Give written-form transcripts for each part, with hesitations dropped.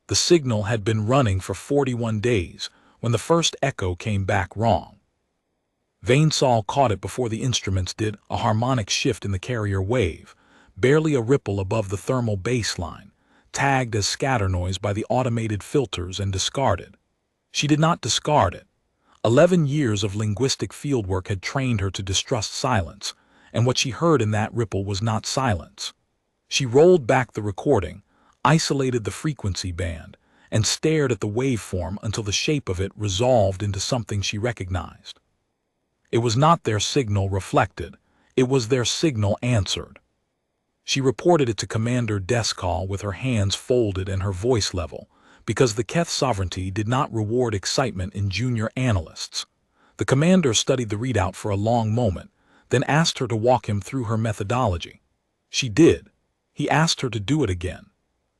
The signal had been running for 41 days when the first echo came back wrong. Vainsal caught it before the instruments did, a harmonic shift in the carrier wave, barely a ripple above the thermal baseline, tagged as scatter noise by the automated filters and discarded. She did not discard it. 11 years of linguistic fieldwork had trained her to distrust silence, and what she heard in that ripple was not silence. She rolled back the recording, isolated the frequency band, and stared at the waveform until the shape of it resolved into something she recognized. It was not their signal reflected, it was their signal answered. She reported it to Commander Deskal with her hands folded and her voice level, because the Keth Sovereignty did not reward excitement in junior analysts. The commander studied the readout for a long moment, then asked her to walk him through her methodology. She did. He asked her to do it again.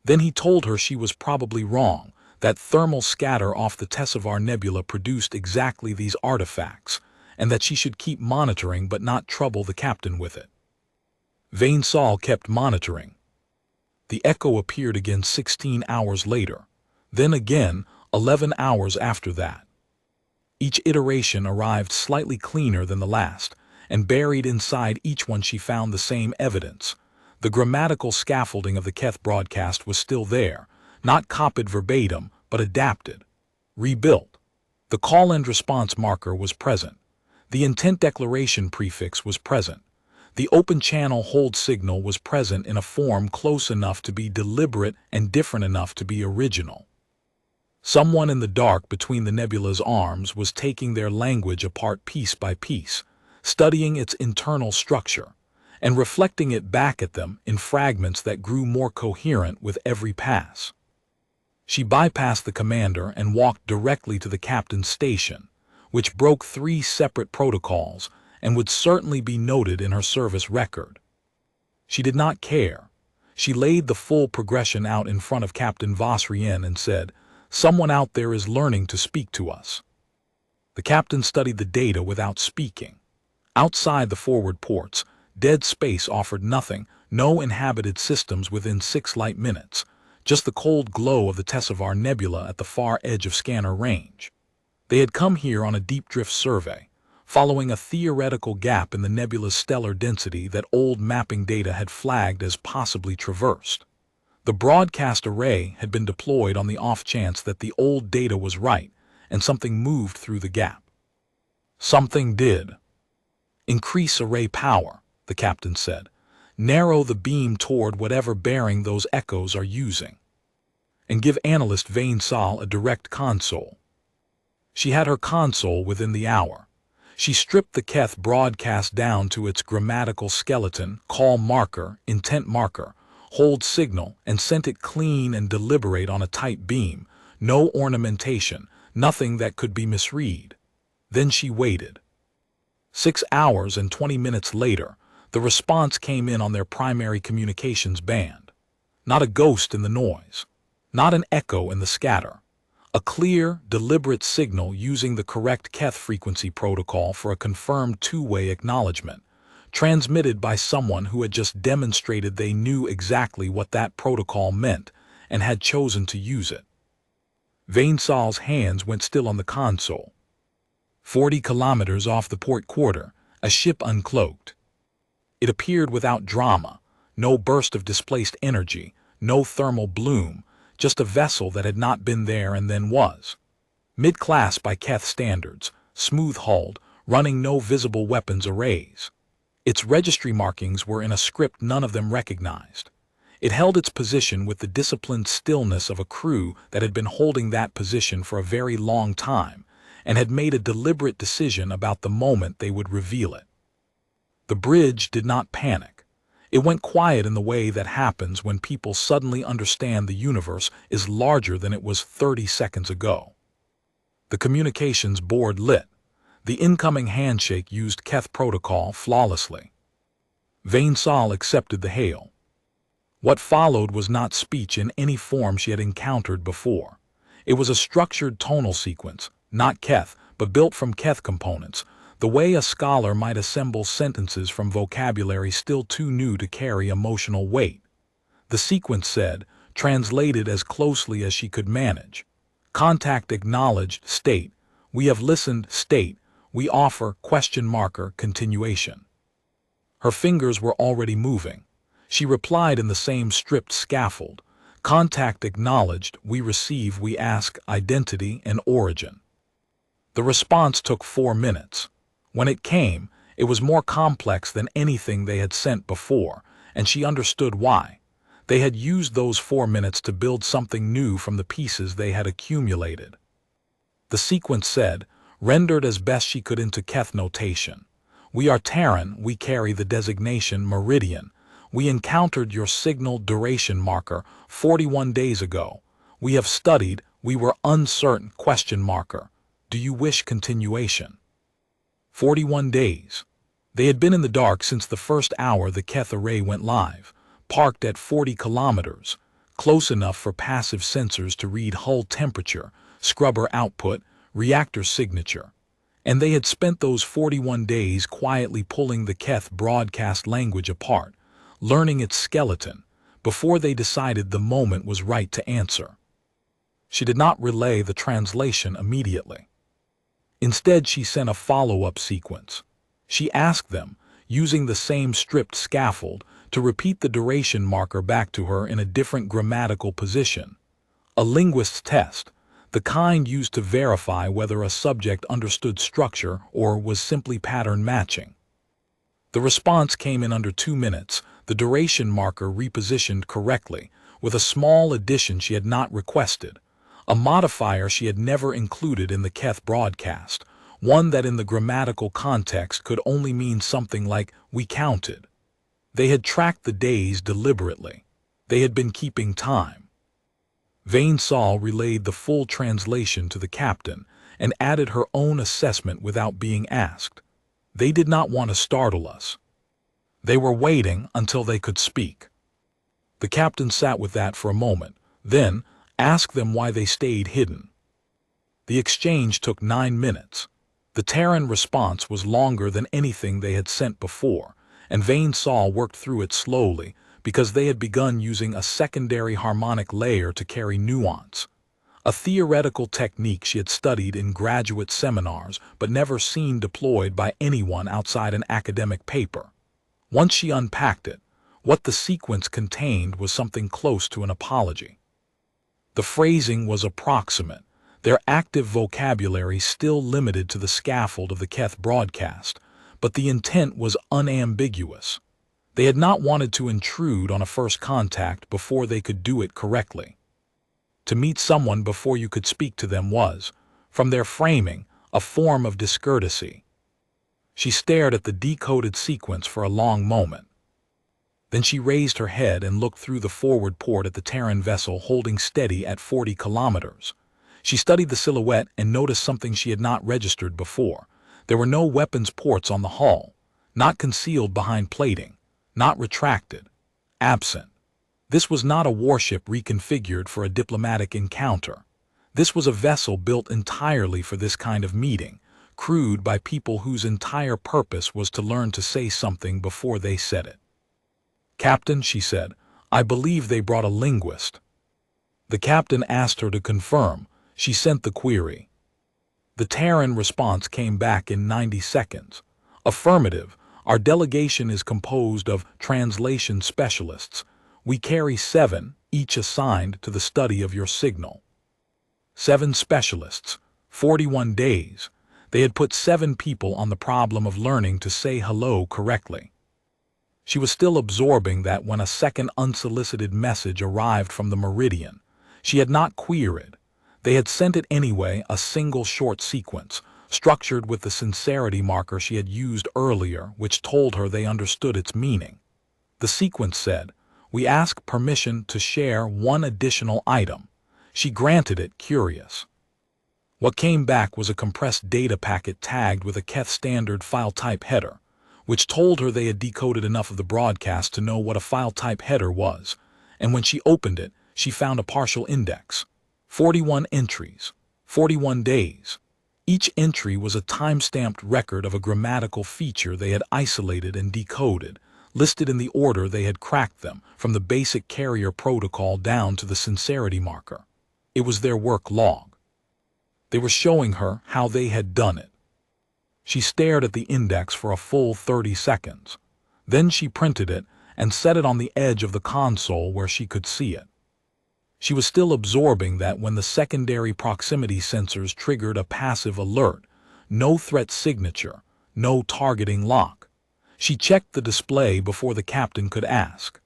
Then he told her she was probably wrong, that thermal scatter off the Tessevar Nebula produced exactly these artifacts, and that she should keep monitoring but not trouble the captain with it. Vainsal kept monitoring. The echo appeared again 16 hours later, then again 11 hours after that. Each iteration arrived slightly cleaner than the last, and buried inside each one she found the same evidence. The grammatical scaffolding of the Keth broadcast was still there, not copied verbatim, but adapted, rebuilt. The call and response marker was present. The intent declaration prefix was present. The open channel hold signal was present in a form close enough to be deliberate and different enough to be original. Someone in the dark between the nebula's arms was taking their language apart piece by piece, studying its internal structure, and reflecting it back at them in fragments that grew more coherent with every pass. She bypassed the commander and walked directly to the captain's station, which broke 3 separate protocols and would certainly be noted in her service record. She did not care. She laid the full progression out in front of Captain Vosrien and said, "Someone out there is learning to speak to us." The captain studied the data without speaking. Outside the forward ports, dead space offered nothing, no inhabited systems within 6 light minutes, just the cold glow of the Tessevar Nebula at the far edge of scanner range. They had come here on a deep drift survey, following a theoretical gap in the nebula's stellar density that old mapping data had flagged as possibly traversed. The broadcast array had been deployed on the off chance that the old data was right and something moved through the gap. Something did. "Increase array power," the captain said. "Narrow the beam toward whatever bearing those echoes are using. And give analyst Vainsal a direct console." She had her console within the hour. She stripped the Keth broadcast down to its grammatical skeleton, call marker, intent marker, hold signal, and sent it clean and deliberate on a tight beam, no ornamentation, nothing that could be misread. Then she waited. 6 hours and 20 minutes later, the response came in on their primary communications band. Not a ghost in the noise, not an echo in the scatter. A clear, deliberate signal using the correct Keth frequency protocol for a confirmed 2-way acknowledgement, transmitted by someone who had just demonstrated they knew exactly what that protocol meant and had chosen to use it. Vainsal's hands went still on the console. 40 kilometers off the port quarter, a ship uncloaked. It appeared without drama, no burst of displaced energy, no thermal bloom, just a vessel that had not been there and then was. Mid-class by Keth standards, smooth-hulled, running no visible weapons arrays. Its registry markings were in a script none of them recognized. It held its position with the disciplined stillness of a crew that had been holding that position for a very long time and had made a deliberate decision about the moment they would reveal it. The bridge did not panic. It went quiet in the way that happens when people suddenly understand the universe is larger than it was 30 seconds ago. The communications board lit. The incoming handshake used Keth protocol flawlessly. Vainsal accepted the hail. What followed was not speech in any form she had encountered before. It was a structured tonal sequence, not Keth, but built from Keth components, the way a scholar might assemble sentences from vocabulary still too new to carry emotional weight. The sequence said, translated as closely as she could manage. Contact acknowledged, state. We have listened, state. We offer, continuation. Her fingers were already moving. She replied in the same stripped scaffold. Contact acknowledged, we receive, we ask, identity and origin. The response took 4 minutes. When it came, it was more complex than anything they had sent before, and she understood why. They had used those 4 minutes to build something new from the pieces they had accumulated. The sequence said, rendered as best she could into Keth notation. We are Terran, we carry the designation Meridian. We encountered your signal duration marker 41 days ago. We have studied, we were uncertain, Do you wish continuation? 41 days. They had been in the dark since the first hour the Keth array went live, parked at 40 kilometers, close enough for passive sensors to read hull temperature, scrubber output, reactor signature. And they had spent those 41 days quietly pulling the Keth broadcast language apart, learning its skeleton, before they decided the moment was right to answer. She did not relay the translation immediately. Instead, she sent a follow-up sequence. She asked them, using the same stripped scaffold, to repeat the duration marker back to her in a different grammatical position. A linguist's test, the kind used to verify whether a subject understood structure or was simply pattern matching. The response came in under 2 minutes, the duration marker repositioned correctly, with a small addition she had not requested, a modifier she had never included in the Keth broadcast, one that in the grammatical context could only mean something like, we counted. They had tracked the days deliberately. They had been keeping time. Vane Sol relayed the full translation to the captain and added her own assessment without being asked. They did not want to startle us. They were waiting until they could speak. The captain sat with that for a moment, then asked them why they stayed hidden. The exchange took 9 minutes. The Terran response was longer than anything they had sent before, and Vane Sol worked through it slowly because they had begun using a secondary harmonic layer to carry nuance, a theoretical technique she had studied in graduate seminars but never seen deployed by anyone outside an academic paper. Once she unpacked it, what the sequence contained was something close to an apology. The phrasing was approximate, their active vocabulary still limited to the scaffold of the Keth broadcast, but the intent was unambiguous. They had not wanted to intrude on a first contact before they could do it correctly. To meet someone before you could speak to them was, from their framing, a form of discourtesy. She stared at the decoded sequence for a long moment. Then she raised her head and looked through the forward port at the Terran vessel holding steady at 40 kilometers. She studied the silhouette and noticed something she had not registered before. There were no weapons ports on the hull, not concealed behind plating, not retracted, absent. This was not a warship reconfigured for a diplomatic encounter. This was a vessel built entirely for this kind of meeting, crewed by people whose entire purpose was to learn to say something before they said it. Captain, she said, I believe they brought a linguist. The captain asked her to confirm. She sent the query. The Terran response came back in 90 seconds. Affirmative. Our delegation is composed of translation specialists. We carry 7, each assigned to the study of your signal. 7 specialists, 41 days. They had put 7 people on the problem of learning to say hello correctly. She was still absorbing that when a second unsolicited message arrived from the Meridian. She had not queried. They had sent it anyway, a single short sequence, structured with the sincerity marker she had used earlier, which told her they understood its meaning. The sequence said, we ask permission to share 1 additional item. She granted it, curious. What came back was a compressed data packet tagged with a Keth standard file type header, which told her they had decoded enough of the broadcast to know what a file type header was, and when she opened it, she found a partial index. 41 entries, 41 days. Each entry was a time-stamped record of a grammatical feature they had isolated and decoded, listed in the order they had cracked them, from the basic carrier protocol down to the sincerity marker. It was their work log. They were showing her how they had done it. She stared at the index for a full 30 seconds. Then she printed it and set it on the edge of the console where she could see it. She was still absorbing that when the secondary proximity sensors triggered a passive alert, no threat signature, no targeting lock. She checked the display before the captain could ask.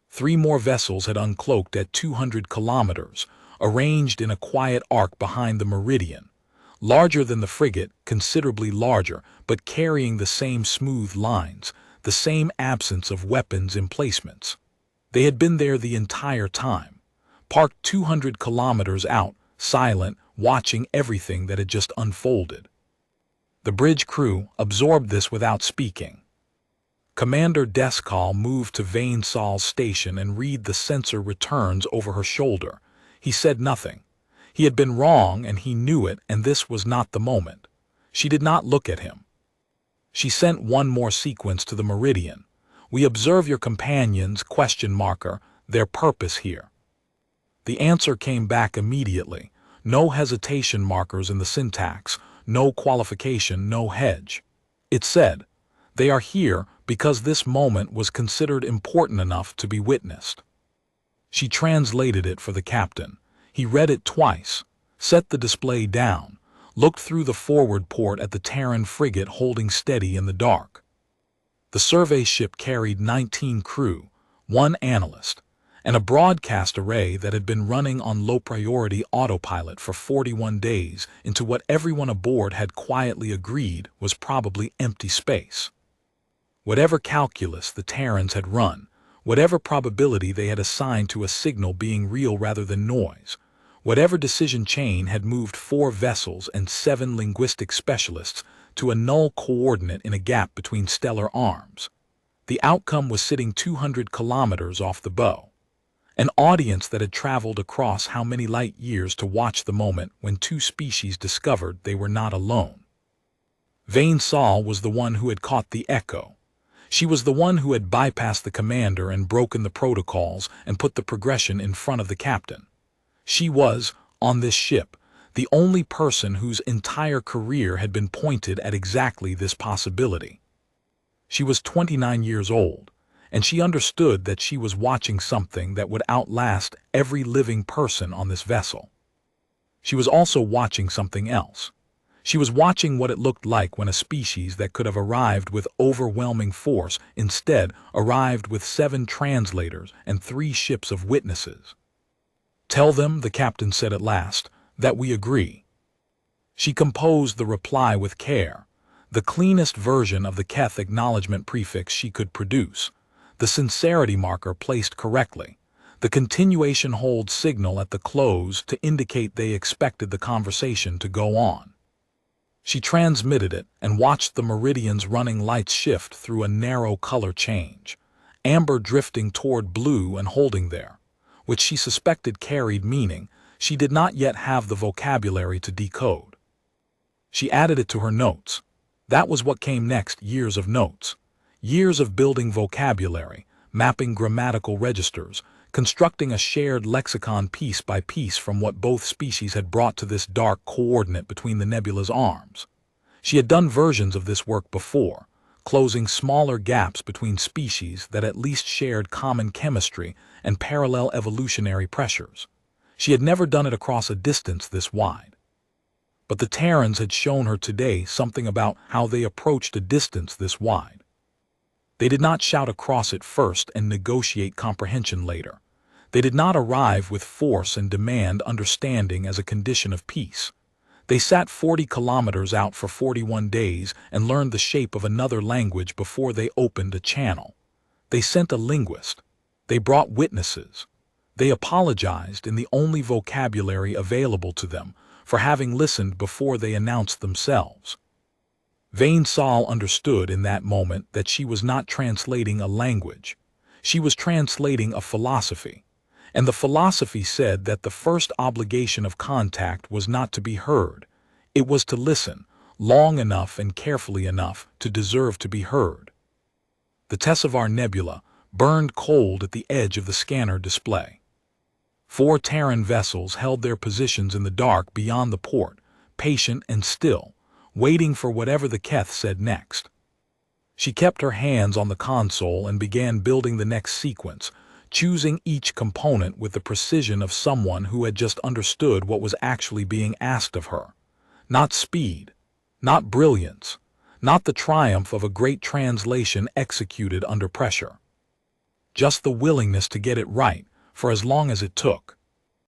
3 more vessels had uncloaked at 200 kilometers, arranged in a quiet arc behind the meridian, larger than the frigate, considerably larger, but carrying the same smooth lines, the same absence of weapons emplacements. They had been there the entire time, parked 200 kilometers out, silent, watching everything that had just unfolded. The bridge crew absorbed this without speaking. Commander Deskal moved to Vane Sol's station and read the sensor returns over her shoulder. He said nothing. He had been wrong and he knew it, and this was not the moment. She did not look at him. She sent one more sequence to the meridian. We observe your companions, ? Their purpose here. The answer came back immediately. No hesitation markers in the syntax, no qualification, no hedge. It said, they are here because this moment was considered important enough to be witnessed. She translated it for the captain. He read it twice, set the display down, looked through the forward port at the Terran Frigate holding steady in the dark. The survey ship carried 19 crew, 1 analyst, and a broadcast array that had been running on low-priority autopilot for 41 days into what everyone aboard had quietly agreed was probably empty space. Whatever calculus the Terrans had run, whatever probability they had assigned to a signal being real rather than noise, whatever decision chain had moved 4 vessels and 7 linguistic specialists to a null coordinate in a gap between stellar arms, the outcome was sitting 200 kilometers off the bow. An audience that had traveled across how many light years to watch the moment when 2 species discovered they were not alone. Vane Sol was the one who had caught the echo. She was the one who had bypassed the commander and broken the protocols and put the progression in front of the captain. She was, on this ship, the only person whose entire career had been pointed at exactly this possibility. She was 29 years old, and she understood that she was watching something that would outlast every living person on this vessel. She was also watching something else. She was watching what it looked like when a species that could have arrived with overwhelming force instead arrived with 7 translators and 3 ships of witnesses. Tell them, the captain said at last, that we agree. She composed the reply with care, the cleanest version of the Keth acknowledgement prefix she could produce, the sincerity marker placed correctly, the continuation hold signal at the close to indicate they expected the conversation to go on. She transmitted it and watched the meridian's running lights shift through a narrow color change, amber drifting toward blue and holding there, which she suspected carried meaning she did not yet have the vocabulary to decode. She added it to her notes. That was what came next, years of notes. Years of building vocabulary, mapping grammatical registers, constructing a shared lexicon piece by piece from what both species had brought to this dark coordinate between the nebula's arms. She had done versions of this work before, closing smaller gaps between species that at least shared common chemistry and parallel evolutionary pressures. She had never done it across a distance this wide. But the Terrans had shown her today something about how they approached a distance this wide. They did not shout across it first and negotiate comprehension later. They did not arrive with force and demand understanding as a condition of peace. They sat 40 kilometers out for 41 days and learned the shape of another language before they opened a channel. They sent a linguist. They brought witnesses. They apologized in the only vocabulary available to them for having listened before they announced themselves. Vane Sol understood in that moment that she was not translating a language. She was translating a philosophy. And the philosophy said that the first obligation of contact was not to be heard. It was to listen, long enough and carefully enough to deserve to be heard. The Tesseract Nebula burned cold at the edge of the scanner display. 4 Terran vessels held their positions in the dark beyond the port, patient and still, waiting for whatever the Keth said next. She kept her hands on the console and began building the next sequence, choosing each component with the precision of someone who had just understood what was actually being asked of her. Not speed, not brilliance, not the triumph of a great translation executed under pressure. Just the willingness to get it right for as long as it took.